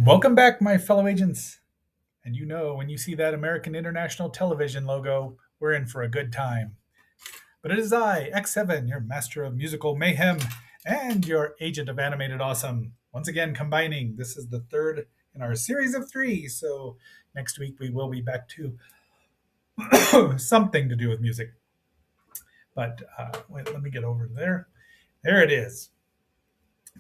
Welcome back, my fellow agents. And you know, when you see that American International Television logo, we're in for a good time. But it is I, X7, your master of musical mayhem and your agent of animated awesome. Once again, combining. This is the third in our series of three. So next week we will be back to something to do with music. But wait, let me get over there. There it is.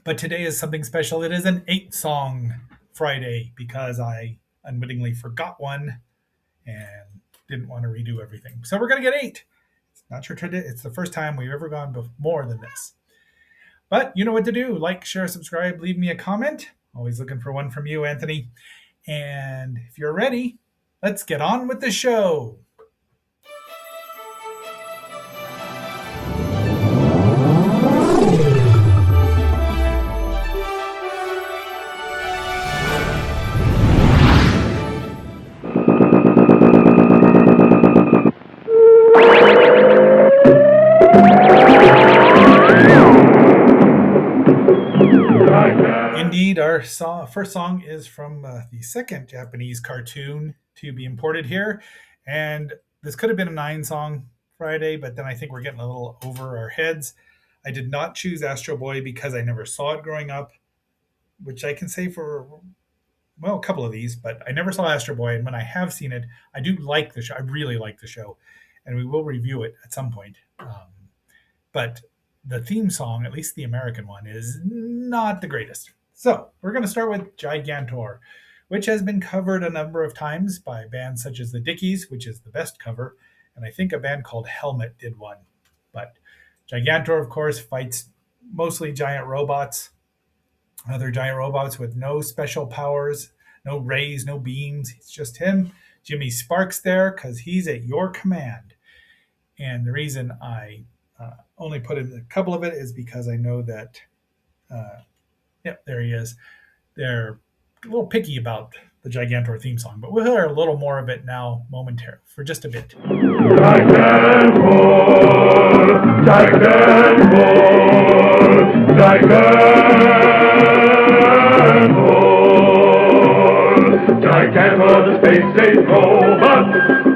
But today is something special. It is an 8-song Friday because I unwittingly forgot one and didn't want to redo everything. So we're going to get 8. It's not your tradition. It's the first time we've ever gone more than this. But you know what to do. Like, share, subscribe, leave me a comment. Always looking for one from you, Anthony. And if you're ready, let's get on with the show. Indeed, our first song is from the second Japanese cartoon to be imported here. And this could have been a 9-song Friday, but then I think we're getting a little over our heads. I did not choose Astro Boy because I never saw it growing up, which I can say for, well, a couple of these, but I never saw Astro Boy. And when I have seen it, I do like the show. I really like the show. And we will review it at some point. But the theme song, at least the American one, is not the greatest. So we're going to start with Gigantor, which has been covered a number of times by bands such as the Dickies, which is the best cover, and I think a band called Helmet did one. But Gigantor, of course, fights mostly giant robots, other giant robots with no special powers, no rays, no beams. It's just him, Jimmy Sparks there, because he's at your command. And the reason I only put in a couple of it is because I know that yep, there he is. They're a little picky about the Gigantor theme song, but we'll hear a little more of it now momentarily, for just a bit. Gigantor, Gigantor, Gigantor, Gigantor, the space-age robot,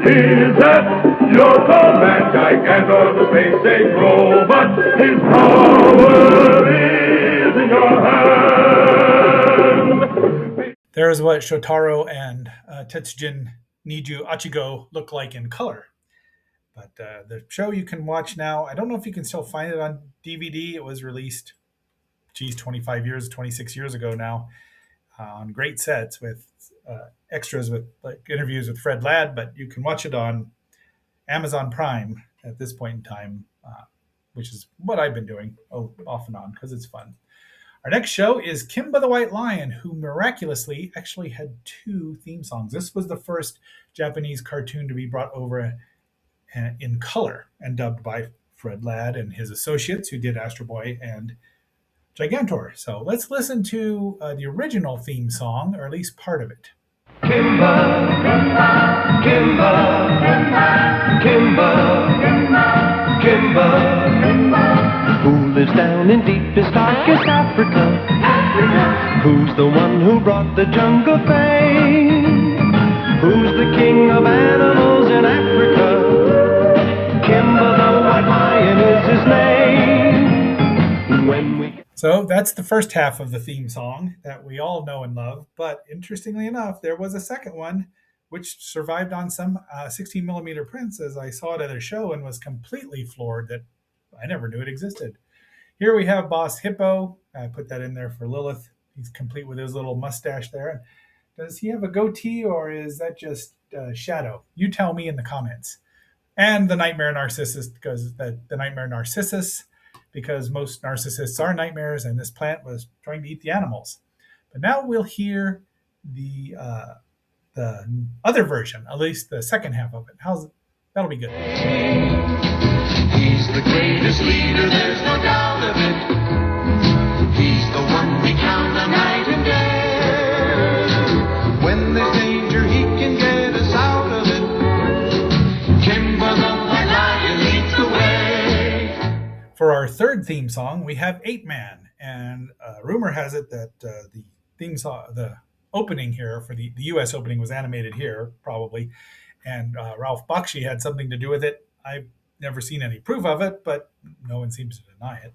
is at your command. Gigantor, the space-age robot, his power is in your hand. There's what Shotaro and Tetsujin Niju Achigo look like in color. But the show you can watch now, I don't know if you can still find it on DVD. It was released, 26 years ago now, on great sets with extras with like interviews with Fred Ladd, but you can watch it on Amazon Prime at this point in time, which is what I've been doing off and on because it's fun. Our next show is Kimba the White Lion, who miraculously actually had 2 theme songs. This was the first Japanese cartoon to be brought over in color and dubbed by Fred Ladd and his associates who did Astro Boy and Gigantor. So let's listen to the original theme song, or at least part of it. Kimba, Kimba, Kimba, Kimba, who lives down in deepest, darkest Africa? Who's the one who brought the jungle fame? Who's the king of animals in Africa? Kimba the White Lion is his name. So that's the first half of the theme song that we all know and love. But interestingly enough, there was a second one which survived on some 16 millimeter prints, as I saw it at a show and was completely floored that I never knew it existed. Here we have Boss Hippo. I put that in there for Lilith. He's complete with his little mustache there. Does he have a goatee, or is that just shadow? You tell me in the comments. And the Nightmare Narcissus, because the Nightmare Narcissus, because most narcissists are nightmares, and this plant was trying to eat the animals. But now we'll hear the other version, at least the second half of it. That'll be good. He's the greatest leader, there's no doubt of it. He's the one we count on night and day. When there's danger, he can get us out of it. Kimba the White Lion leads the way. For our third theme song, we have 8 Man, and rumor has it that the theme song, the opening here for the U.S. opening was animated here, probably, and Ralph Bakshi had something to do with it. I've never seen any proof of it, but no one seems to deny it.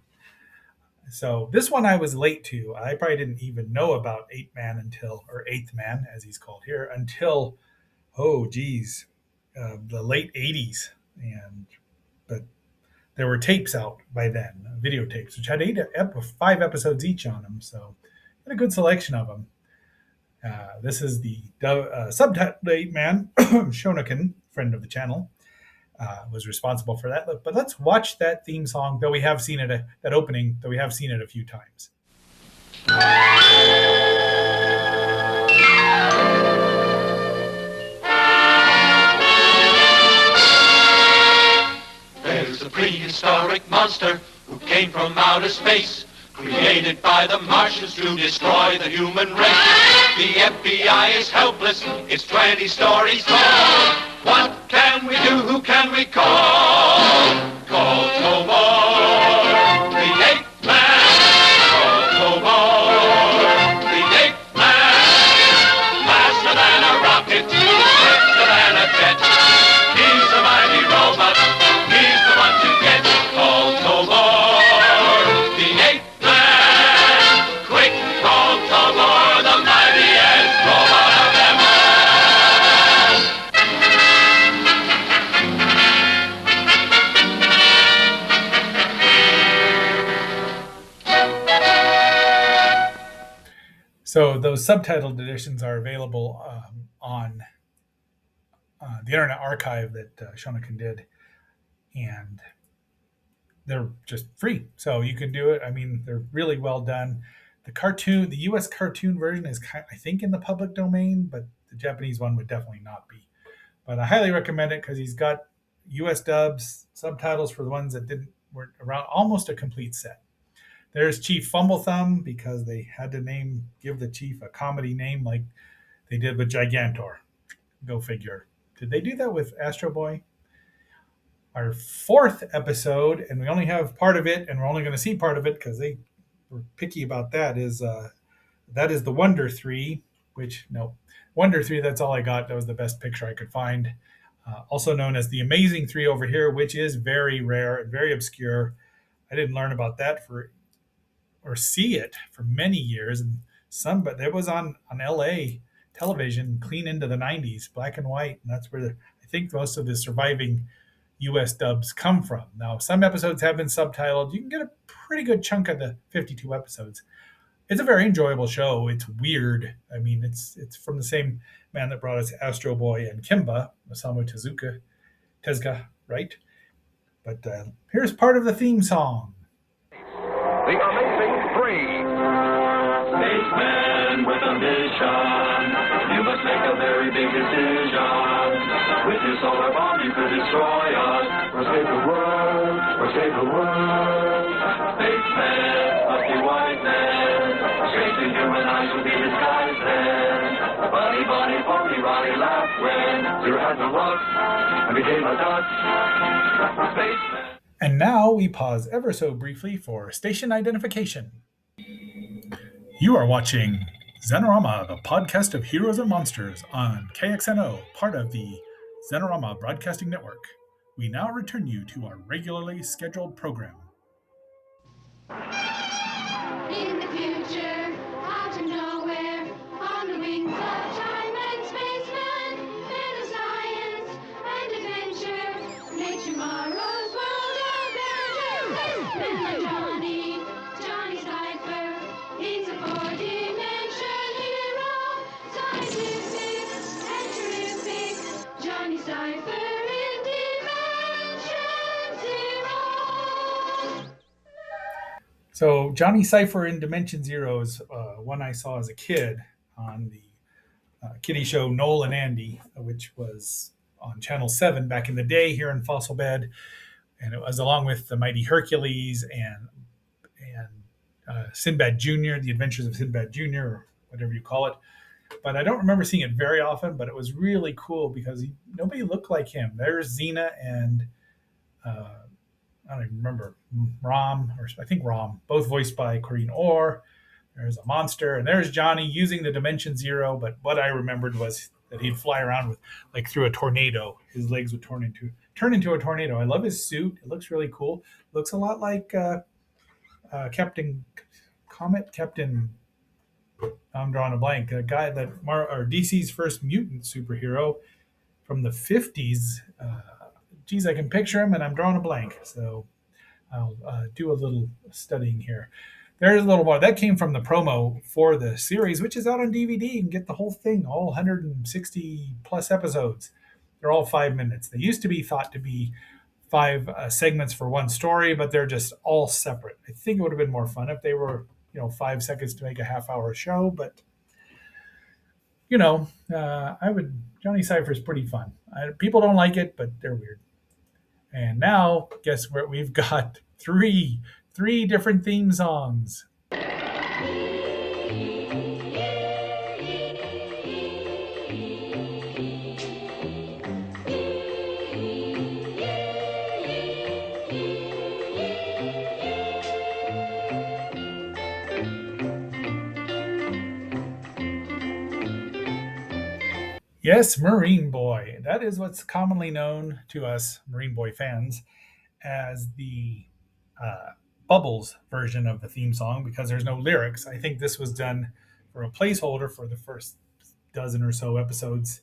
So this one I was late to. I probably didn't even know about Eighth Man, as he's called here, until the late '80s, and but there were tapes out by then, videotapes, which had 5 episodes each on them, so had a good selection of them. This is the subtitled Eight Man. Shonakin, friend of the channel, was responsible for that. But let's watch that theme song, though we have seen it, that opening, though we have seen it a few times. There's a prehistoric monster who came from outer space, created by the Martians to destroy the human race. The FBI is helpless, it's 20 stories tall. What can we do, who can we call? Call Tobor, the Eighth Man. Call Tobor, the Eighth Man. Faster than a rocket, quicker than a jet. He's a mighty robot, he's the one to get. Call Tobor, the Eighth Man. Quick, call Tobor, the mightiest robot of them all. So those subtitled editions are available on the Internet Archive that Shonakin did, and they're just free, so you can do it. I mean, they're really well done. The U.S. cartoon version is, I think, in the public domain, but the Japanese one would definitely not be. But I highly recommend it because he's got U.S. dubs, subtitles for the ones that weren't around, almost a complete set. There's Chief Fumblethumb because they had to give the chief a comedy name like they did with Gigantor. Go figure. Did they do that with Astro Boy? Our 4th episode, and we only have part of it, and we're only going to see part of it because they were picky about that, is the Wonder 3, Wonder 3, that's all I got. That was the best picture I could find. Also known as the Amazing 3 over here, which is very rare and very obscure. I didn't learn about that or see it for many years, but it was on LA television clean into the 90s, black and white, and that's where I think most of the surviving US dubs come from. Now, some episodes have been subtitled. You can get a pretty good chunk of the 52 episodes. It's a very enjoyable show. It's weird. I mean, it's from the same man that brought us Astro Boy and Kimba, Osamu Tezuka, right? But here's part of the theme song. The Amazing 3. Spaceman with a mission, you must make a very big decision. With your solar bomb you could destroy us, or save the world, Spaceman must be wise then, straight to human eyes will be disguised then. Bunny, bunny, pony, Ronnie laughed when Zero had no luck and became a duck. Spaceman. And now we pause ever so briefly for station identification. You are watching Zenorama, the podcast of heroes and monsters on KXNO, part of the Zenorama Broadcasting Network. We now return you to our regularly scheduled program. In the future, out of nowhere, on the wings of time and spacemen, bit of science and adventure, make tomorrow's world a better. Men like Johnny Sniper, he's a four-dimension hero, scientific and terrific. Johnny Sniper in Dimension Zero. So Johnny Cypher in Dimension Zero is one I saw as a kid on the kiddie show Noel and Andy, which was on Channel 7 back in the day here in Fossil Bed. And it was along with the Mighty Hercules and Sinbad Jr., The Adventures of Sinbad Jr., or whatever you call it. But I don't remember seeing it very often, but it was really cool because nobody looked like him. There's Xena and I don't even remember, Rom, both voiced by Corinne Orr. There's a monster, and there's Johnny using the Dimension Zero. But what I remembered was that he'd fly around with like through a tornado. His legs would turn into a tornado. I love his suit. It looks really cool. Looks a lot like Captain Comet. I'm drawing a blank. A guy that or DC's first mutant superhero from the 50s. Geez, I can picture him, and I'm drawing a blank. So I'll do a little studying here. There's a little more. That came from the promo for the series, which is out on DVD. You can get the whole thing, all 160 plus episodes. They're all 5 minutes. They used to be thought to be 5 segments for one story, but they're just all separate. I think it would have been more fun if they were, 5 seconds to make a half-hour show. But Johnny Cypher's pretty fun. People don't like it, but they're weird. And now, guess what? We've got three different theme songs. Yes, Marine Boy. That is what's commonly known to us Marine Boy fans as the Bubbles version of the theme song, because there's no lyrics. I think this was done for a placeholder for the first dozen or so episodes.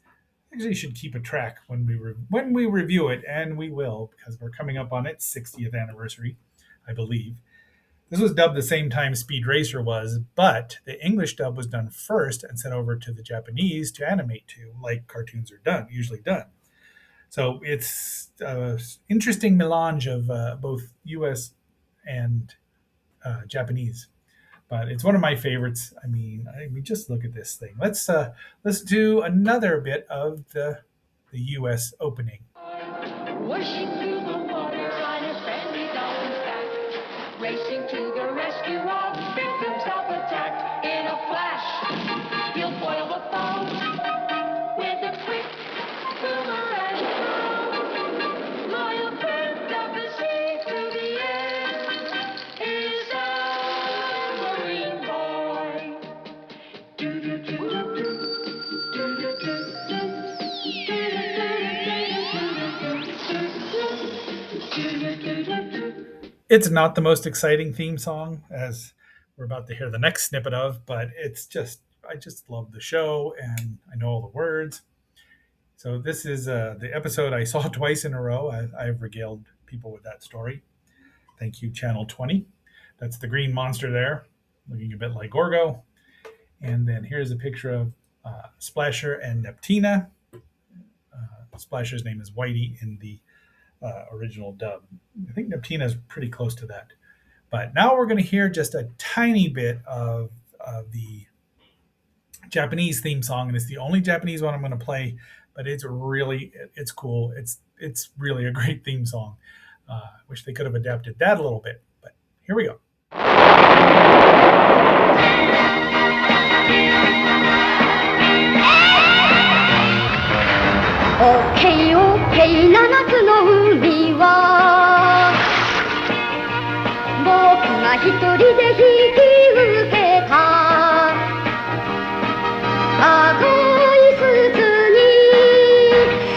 Actually, you should keep a track when we review it, and we will, because we're coming up on its 60th anniversary, I believe. This was dubbed the same time Speed Racer was, but the English dub was done first and sent over to the Japanese to animate to, like cartoons are usually done. So it's an interesting melange of both U.S. and Japanese, but it's one of my favorites. I mean, just look at this thing. Let's do another bit of the U.S. opening. Washing through the water on a friendly dolphin stack, racing to the rescue of victims of attack. In a flash, he'll boil the foam with a quick boomerang throw. Loyal friend of the sea to the end is a Marine Boy. It's not the most exciting theme song, as we're about to hear the next snippet of, but I just love the show, and I know all the words. So this is the episode I saw twice in a row. I've regaled people with that story. Thank you, Channel 20. That's the green monster there, looking a bit like Gorgo. And then here's a picture of Splasher and Neptina. Splasher's name is Whitey in the original dub. I think Neptina is pretty close to that. But now we're going to hear just a tiny bit of the Japanese theme song, and it's the only Japanese one I'm going to play. But it's cool. It's really a great theme song. Wish they could have adapted that a little bit, but here we go. OK OK 七つの海は僕が一人で引き受けた赤い筒に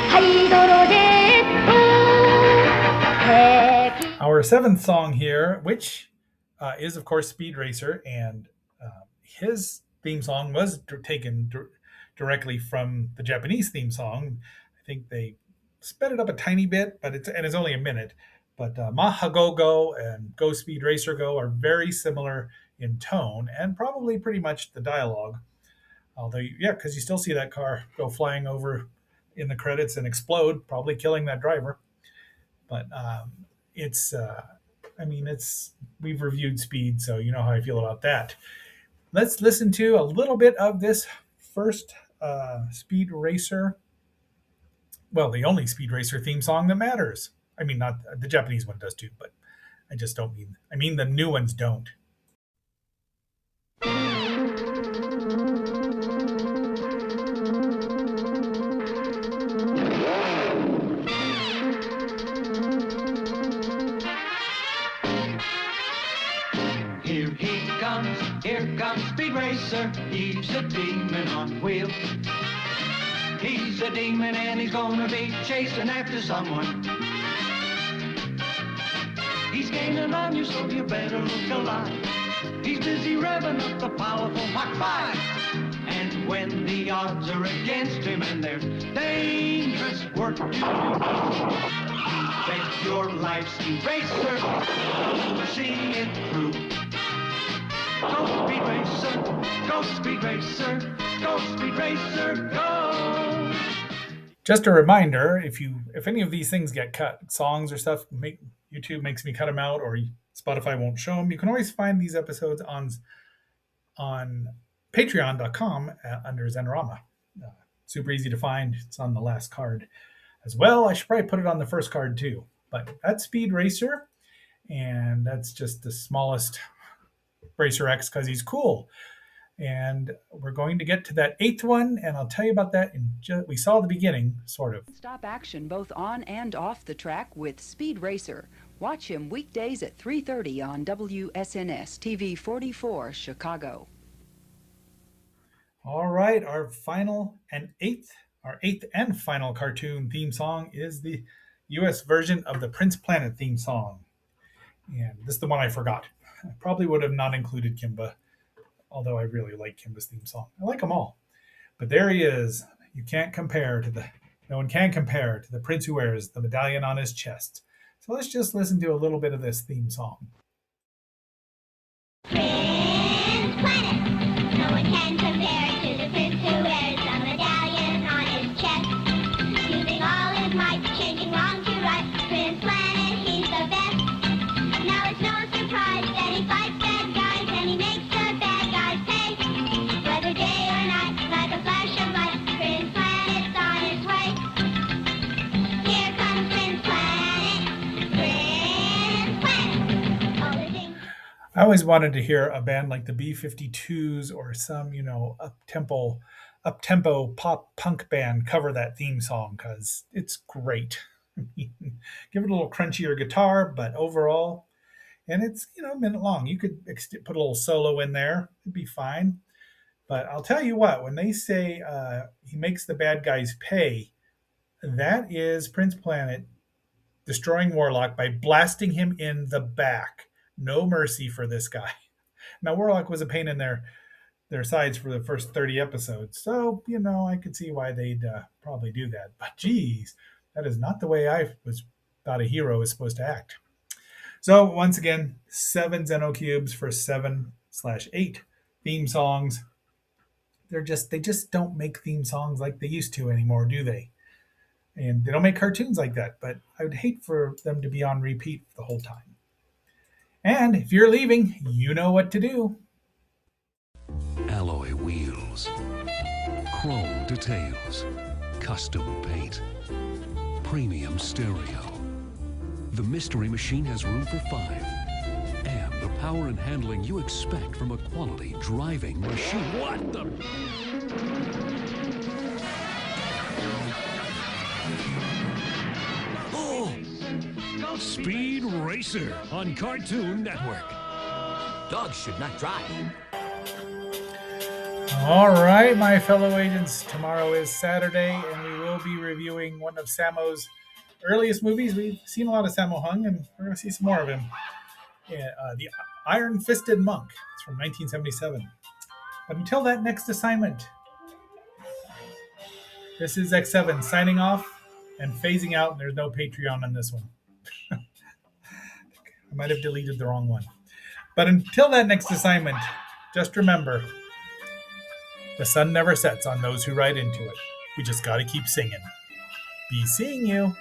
ハイドロジェット Our seventh song here, which is of course Speed Racer, and his theme song was taken directly from the Japanese theme song. I think they sped it up a tiny bit, but it's only a minute. But Maha Go Go and Go Speed Racer Go are very similar in tone, and probably pretty much the dialogue. Although, yeah, because you still see that car go flying over in the credits and explode, probably killing that driver. But we've reviewed Speed, so you know how I feel about that. Let's listen to a little bit of this first Speed Racer. Well, the only Speed Racer theme song that matters. I mean, not the Japanese one does too, but I mean the new ones don't. Here comes Racer, he's a demon on wheels. He's a demon and he's gonna be chasing after someone. He's gaining on you, so you better look alive. He's busy revving up the powerful Mach 5. And when the odds are against him and there's dangerous work to do, bet your life's eraser, see it through. Go Speed Racer, go Speed Racer, go Speed Racer, go! Just a reminder, if any of these things get cut, songs or stuff, YouTube makes me cut them out, or Spotify won't show them, you can always find these episodes on patreon.com under Zenorama. Super easy to find. It's on the last card as well. I should probably put it on the first card too. But that's Speed Racer, and that's just the smallest Racer X because he's cool. And we're going to get to that 8th one, and I'll tell you about that we saw the beginning, sort of. Stop action both on and off the track with Speed Racer. Watch him weekdays at 3:30 on WSNS TV 44 Chicago. All right, our eighth and final cartoon theme song is the US version of the Prince Planet theme song. And this is the one I forgot. I probably would have not included Kimba, although I really like Kimba's theme song. I like them all. But there he is. No one can compare to the prince who wears the medallion on his chest. So let's just listen to a little bit of this theme song. Prince Planet. No one can compare to the prince who wears the medallion on his chest. Using all his might, changing wrong to right. Prince Planet, he's the best. Now it's no surprise that he fights bad guys and he makes the bad guys pay. Whether day or night, like a flash of light, Prince Planet's on his way. Here comes Prince Planet. Prince Planet. All the things. I always wanted to hear a band like the B-52s or some, up-tempo pop punk band cover that theme song because it's great. Give it a little crunchier guitar, but overall, and it's, a minute long. You could put a little solo in there. It'd be fine. But I'll tell you what, when they say he makes the bad guys pay, that is Prince Planet destroying Warlock by blasting him in the back. No mercy for this guy. Now, Warlock was a pain in their sides for the first 30 episodes. So, I could see why they'd probably do that. But geez, that is not the way I thought a hero is supposed to act. So once again, 7 Zeno cubes for 7/8 theme songs. They just don't make theme songs like they used to anymore, do they? And they don't make cartoons like that, but I would hate for them to be on repeat the whole time. And if you're leaving, you know what to do. Alloy wheels, chrome details, custom paint, premium stereo. The Mystery Machine has room for 5, and the power and handling you expect from a quality driving machine. What the? Oh! Speed Racer on Cartoon Network. Dogs should not drive. All right, my fellow agents, tomorrow is Saturday, and we will be reviewing one of Sammo's earliest movies. We've seen a lot of Sammo Hung, and we're going to see some more of him. The Iron-Fisted Monk. It's from 1977. But until that next assignment, this is X7 signing off and phasing out, and there's no Patreon on this one. I might have deleted the wrong one. But until that next assignment, just remember, the sun never sets on those who ride into it. We just got to keep singing. Be seeing you.